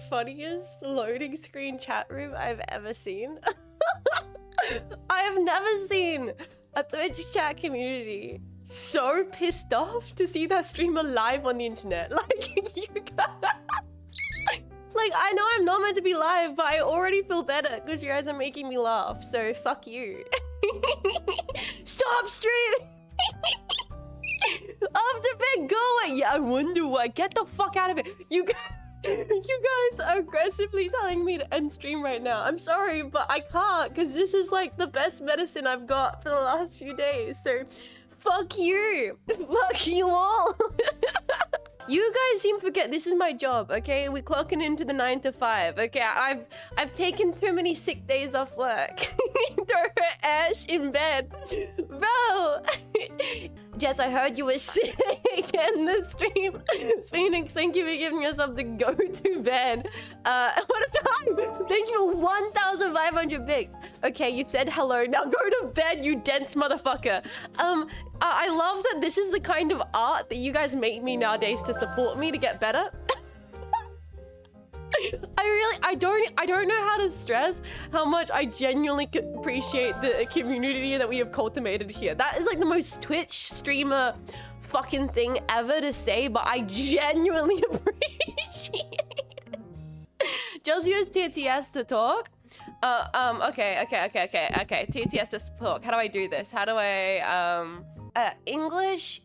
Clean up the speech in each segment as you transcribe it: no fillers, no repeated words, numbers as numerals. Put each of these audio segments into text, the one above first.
funniest loading screen chat room I've ever seen? I have never seen a Twitch chat community so pissed off to see their streamer live on the internet. Like, you guys... Like, I know I'm not meant to be live, but I already feel better because you guys are making me laugh. So, fuck you. Stop streaming! After bed, go away! Yeah, I wonder why. Get the fuck out of it. You guys are aggressively telling me to end stream right now. I'm sorry, but I can't because this is like the best medicine I've got for the last few days. So, fuck you. Fuck you all. You guys seem to forget this is my job, okay? We're clocking into the 9 to 5, okay? I've taken too many sick days off work. Throw her ass in bed. Bro! Jess, I heard you were sick in the stream. Phoenix, thank you for giving yourself to go to bed. What a time! Thank you for 1,500 bits. Okay, you've said hello. Now go to bed, you dense motherfucker. I love that this is the kind of art that you guys make me nowadays to support me to get better. I don't know how to stress how much I genuinely appreciate the community that we have cultivated here. That is like the most Twitch streamer fucking thing ever to say, but I genuinely appreciate it. Just use TTS to talk. Okay. TTS to talk. How do I do this? How do I, English,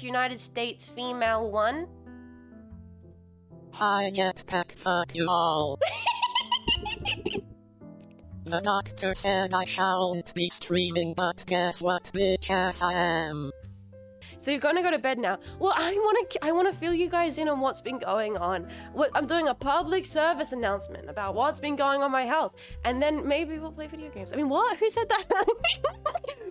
United States, female 1. Hi jetpack, fuck you all. The doctor said I shouldn't be streaming, but guess what, bitch ass I am. So you're gonna go to bed now. Well, I wanna fill you guys in on what's been going on. I'm doing a public service announcement about what's been going on my health, and then maybe we'll play video games. I mean, what? Who said that?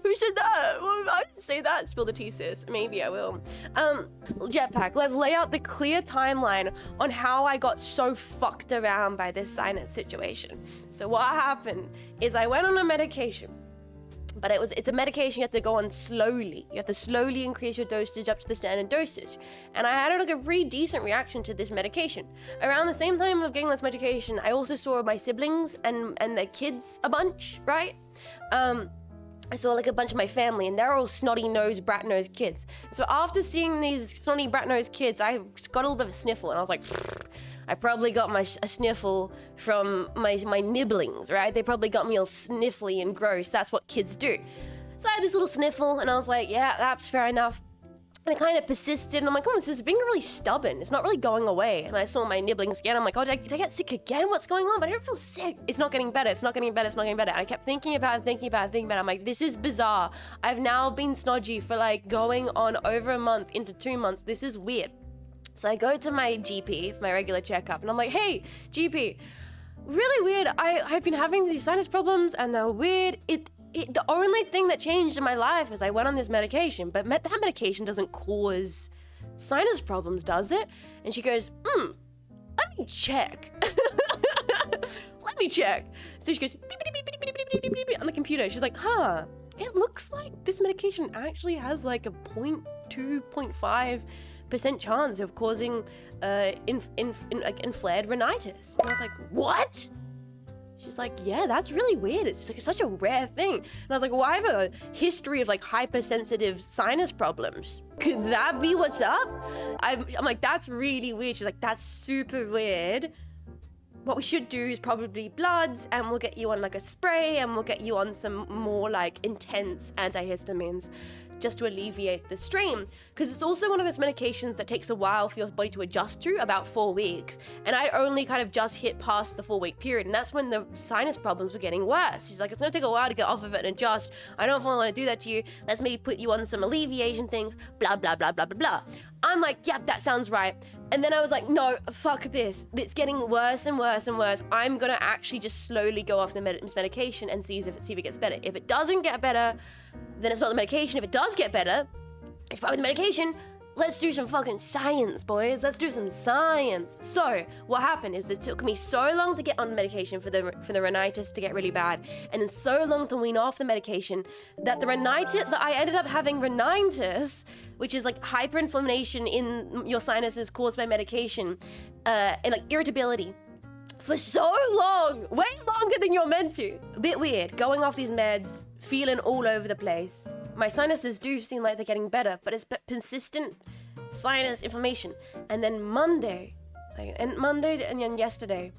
Who said that? Well, I didn't say that. Spill the tea, sis. Maybe I will. Jetpack, let's lay out the clear timeline on how I got so fucked around by this sinus situation. So what happened is I went on a medication. But it's a medication you have to go on slowly. You have to slowly increase your dosage up to the standard dosage. And I had like a pretty decent reaction to this medication. Around the same time of getting this medication, I also saw my siblings and their kids a bunch, right? I saw like a bunch of my family, and they're all snotty-nosed, brat-nosed kids. So after seeing these snotty, brat-nosed kids, I got a little bit of a sniffle, and I was like, I probably got a sniffle from my nibblings, right? They probably got me all sniffly and gross. That's what kids do. So I had this little sniffle, and I was like, yeah, that's fair enough. And it kind of persisted, and I'm like, oh, this is being really stubborn. It's not really going away. And I saw my nibblings again. I'm like, oh, did I get sick again? What's going on? But I don't feel sick. It's not getting better. It's not getting better. It's not getting better. And I kept thinking about it. I'm like, this is bizarre. I've now been snodgy for like going on over a month into 2 months. This is weird. So I go to my GP for my regular checkup, and I'm like, hey, GP, really weird. I've been having these sinus problems, and they're weird. The only thing that changed in my life is I went on this medication, but that medication doesn't cause sinus problems, does it? And she goes, let me check. Let me check. So she goes, beep, beep, beep, beep, beep, beep, beep, beep, beep, on the computer. She's like, huh, it looks like this medication actually has like a 0.2, 0.5% chance of causing inflared rhinitis. And I was like, what? She's like, yeah, that's really weird. It's like such a rare thing. And I was like, well, I have a history of like hypersensitive sinus problems. Could that be what's up? I'm like, that's really weird. She's like, that's super weird. What we should do is probably bloods, and we'll get you on like a spray, and we'll get you on some more like intense antihistamines just to alleviate the strain. Because it's also one of those medications that takes a while for your body to adjust to, about 4 weeks. And I only kind of just hit past the 4-week period, and that's when the sinus problems were getting worse. She's like, it's gonna take a while to get off of it and adjust. I don't want to do that to you. Let's maybe put you on some alleviation things, blah, blah, blah, blah, blah, blah. I'm like, yep, that sounds right. And then I was like, no, fuck this. It's getting worse and worse and worse. I'm gonna actually just slowly go off this medication and see if it gets better. If it doesn't get better, then it's not the medication. If it does get better, it's probably the medication. Let's do some fucking science, boys. Let's do some science. So what happened is it took me so long to get on medication for the rhinitis to get really bad, and then so long to wean off the medication that I ended up having rhinitis, which is like hyperinflammation in your sinuses caused by medication, and like irritability. for so long, way longer than you're meant to. A bit weird, going off these meds, feeling all over the place. My sinuses do seem like they're getting better, but it's persistent sinus inflammation. And then Monday and then yesterday,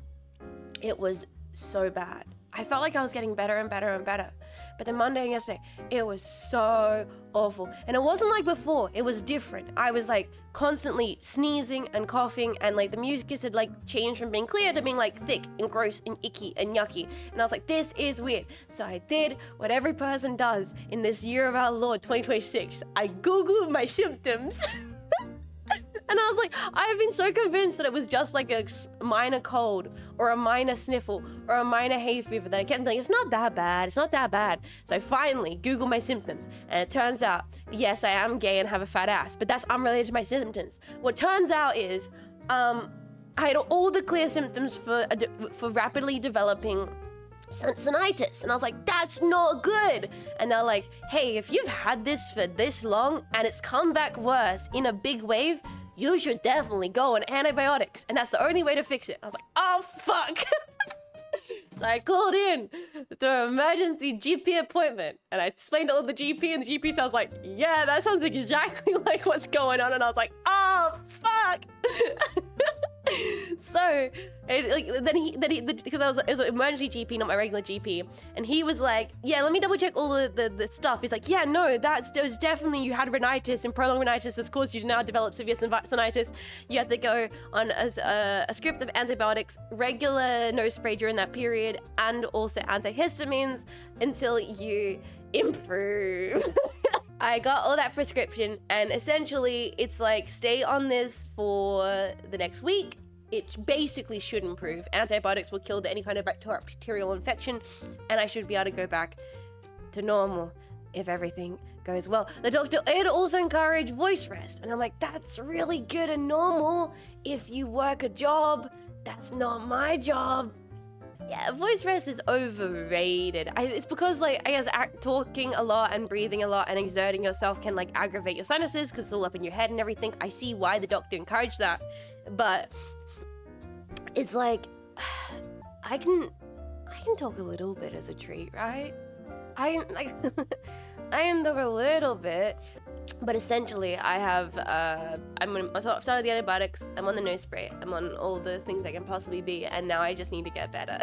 it was so bad. I felt like I was getting better and better and better. But then Monday and yesterday, it was so awful. And it wasn't like before, it was different. I was like constantly sneezing and coughing, and like the mucus had like changed from being clear to being like thick and gross and icky and yucky. And I was like, this is weird. So I did what every person does in this year of our Lord 2026. I Googled my symptoms. And I was like, I have been so convinced that it was just like a minor cold or a minor sniffle or a minor hay fever that I kept thinking, it's not that bad, it's not that bad. So I finally Googled my symptoms, and it turns out, yes, I am gay and have a fat ass, but that's unrelated to my symptoms. What turns out is, I had all the clear symptoms for rapidly developing sinusitis, and I was like, that's not good. And they're like, hey, if you've had this for this long and it's come back worse in a big wave, you should definitely go on antibiotics, and that's the only way to fix it. I was like, oh fuck. So I called in to an emergency GP appointment, and I explained it to the GP, and the GP sounds like, yeah, that sounds exactly like what's going on. And I was like, oh fuck. So, because it was an emergency GP, not my regular GP, and he was like, yeah, let me double check all the stuff. He's like, yeah, no, it was definitely, you had rhinitis, and prolonged rhinitis has caused you to now develop severe sinusitis. You have to go on a script of antibiotics, regular nose spray during that period, and also antihistamines until you improve. I got all that prescription, and essentially it's like, stay on this for the next week. It basically should improve. Antibiotics will kill any kind of bacterial infection, and I should be able to go back to normal if everything goes well. The doctor had also encouraged voice rest, and I'm like, that's really good and normal if you work a job. That's not my job. Yeah, voice rest is overrated. It's because, like, I guess talking a lot and breathing a lot and exerting yourself can, like, aggravate your sinuses because it's all up in your head and everything. I see why the doctor encouraged that, but it's like, I can talk a little bit as a treat, right? I can talk a little bit, but essentially I have, I've started the antibiotics, I'm on the nose spray, I'm on all the things I can possibly be, and now I just need to get better.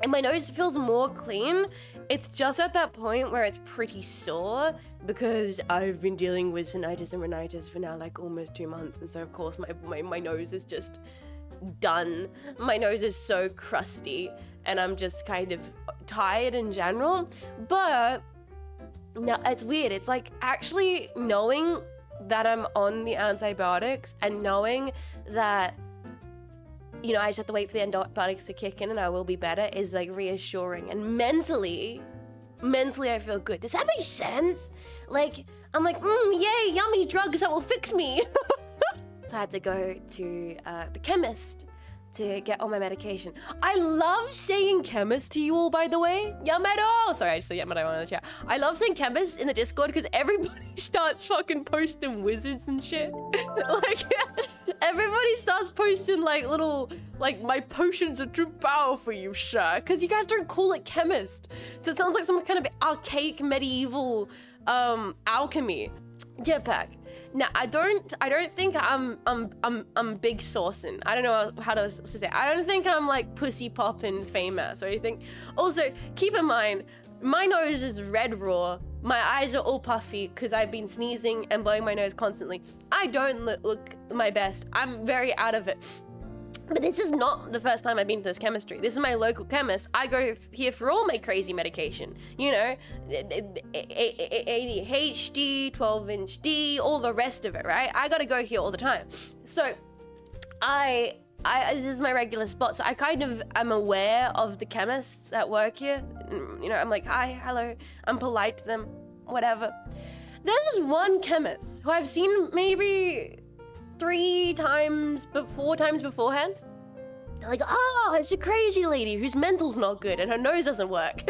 And my nose feels more clean. It's just at that point where it's pretty sore because I've been dealing with sinusitis and rhinitis for now like almost 2 months, and so of course my nose is just done. My nose is so crusty, and I'm just kind of tired in general. But now it's weird. It's like actually knowing that I'm on the antibiotics and knowing that, you know, I just have to wait for the antibiotics to kick in and I will be better is like reassuring. And mentally I feel good. Does that make sense? Like, I'm like, yay, yummy drugs that will fix me. So I had to go to the chemist to get all my medication. I love saying chemist to you all, by the way. Yamado! Sorry, I just saw Yamado on the chat. I love saying chemist in the Discord because everybody starts fucking posting wizards and shit. Like, everybody starts posting like little, like, my potions are too powerful for you, sir. Because you guys don't call it chemist. So it sounds like some kind of archaic medieval alchemy. Jetpack. Now, I don't think I'm big saucin'. I don't know how to say. I don't think I'm like pussy poppin' famous or anything. Also, keep in mind, my nose is red raw. My eyes are all puffy because I've been sneezing and blowing my nose constantly. I don't look my best. I'm very out of it. But this is not the first time I've been to this chemistry. This is my local chemist. I go here for all my crazy medication. You know, ADHD, 12-inch D, all the rest of it, right? I gotta go here all the time. So this is my regular spot. So I kind of am aware of the chemists that work here. You know, I'm like, hi, hello. I'm polite to them, whatever. There's this one chemist who I've seen maybe 4 times beforehand. They're like, oh, it's a crazy lady whose mental's not good and her nose doesn't work.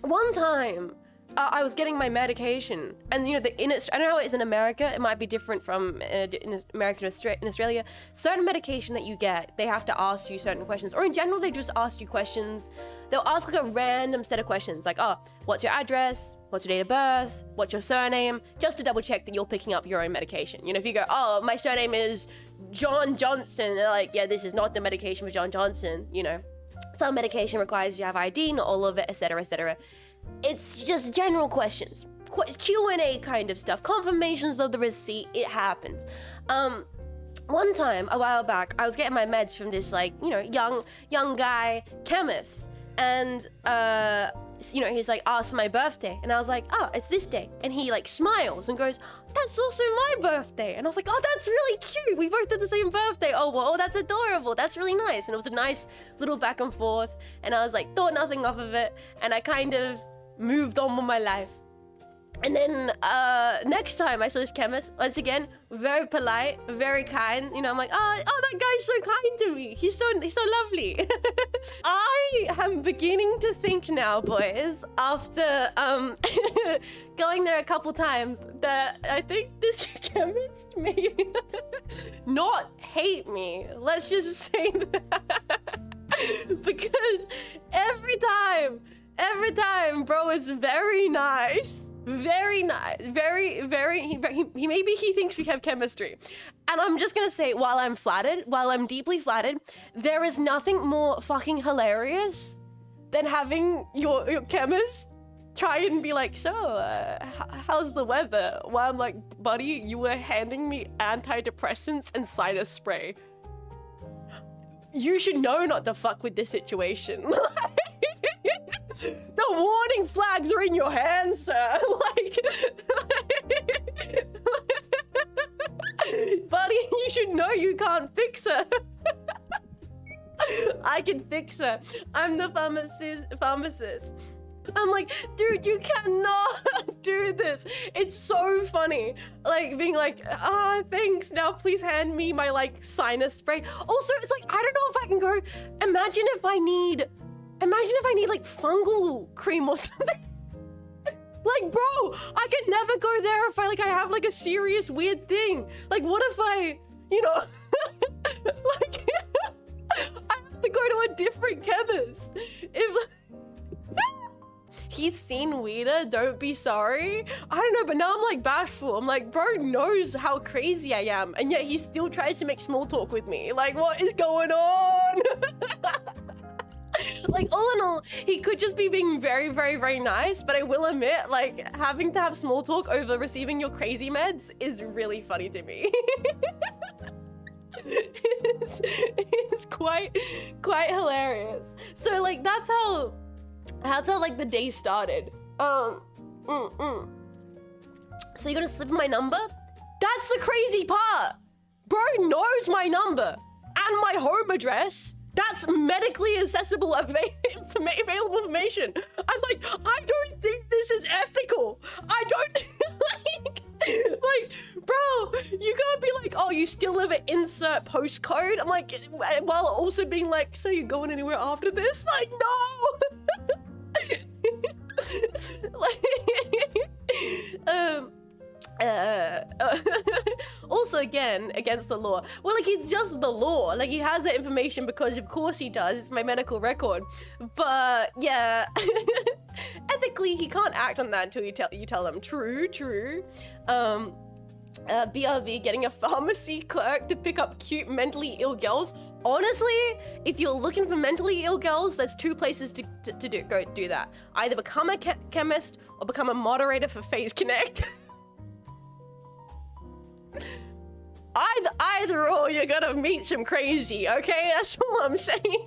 One time, I was getting my medication, and you know, I don't know how it is in America. It might be different from in America in Australia. Certain medication that you get, they have to ask you certain questions, or in general, they just ask you questions. They'll ask like a random set of questions, like, oh, what's your address? What's your date of birth? What's your surname? Just to double check that you're picking up your own medication. You know, if you go, oh, my surname is John Johnson, they're like, yeah, this is not the medication for John Johnson. You know, some medication requires you to have ID, not all of it, etc., etc. It's just general questions, Q&A kind of stuff, confirmations of the receipt. It happens. One time, a while back, I was getting my meds from this, like, you know, young guy chemist, and you know, he's like, asked my birthday, and I was like, oh, it's this day, and he like smiles and goes, that's also my birthday, and I was like, oh, that's really cute, we both did the same birthday. Oh, well, that's adorable, that's really nice. And it was a nice little back and forth, and I was like, thought nothing off of it, and I kind of moved on with my life. And then next time I saw this chemist, once again, very polite, very kind. You know, I'm like, oh, that guy's so kind to me. He's so lovely. I am beginning to think now, boys, after going there a couple times, that I think this chemist may not hate me. Let's just say that. Because every time, bro is very nice. Very nice, very, he maybe he thinks we have chemistry. And I'm just gonna say, while I'm deeply flattered, there is nothing more fucking hilarious than having your chemist try and be like, so, how's the weather? While I'm like, buddy, you were handing me antidepressants and sinus spray. You should know not to fuck with this situation. The warning flags are in your hands, sir. Buddy, you should know you can't fix her. I can fix her. I'm the pharmacist. I'm like, dude, you cannot do this. It's so funny. Like, being like, thanks. Now please hand me my, like, sinus spray. Also, it's like, I don't know if I can go. Imagine if I need like fungal cream or something. Like, bro, I can never go there if I have like a serious weird thing. Like, what if I, you know, like, I have to go to a different chemist. If he's seen weirder, don't be sorry. I don't know, but now I'm like bashful. I'm like, bro knows how crazy I am, and yet he still tries to make small talk with me. Like, what is going on? Like, all in all, he could just be being very, very, very nice, but I will admit, like, having to have small talk over receiving your crazy meds is really funny to me. It's quite hilarious. So, like, that's how like the day started. So you're gonna slip my number? That's the crazy part. Bro knows my number and my home address. That's medically accessible available information. I'm like, I don't think this is ethical. I don't like, bro, you can't be like, oh, you still live at insert postcode. I'm like, while also being like, so you going anywhere after this? Like, no. Also, again, against the law. Well, like, it's just the law. Like, he has that information because of course he does. It's my medical record. But yeah, ethically, he can't act on that until you tell him. True. BRB, getting a pharmacy clerk to pick up cute mentally ill girls. Honestly, if you're looking for mentally ill girls, there's two places to go do that. Either become a chemist or become a moderator for Phase Connect. Either or, you're gonna meet some crazy, okay? That's all I'm saying.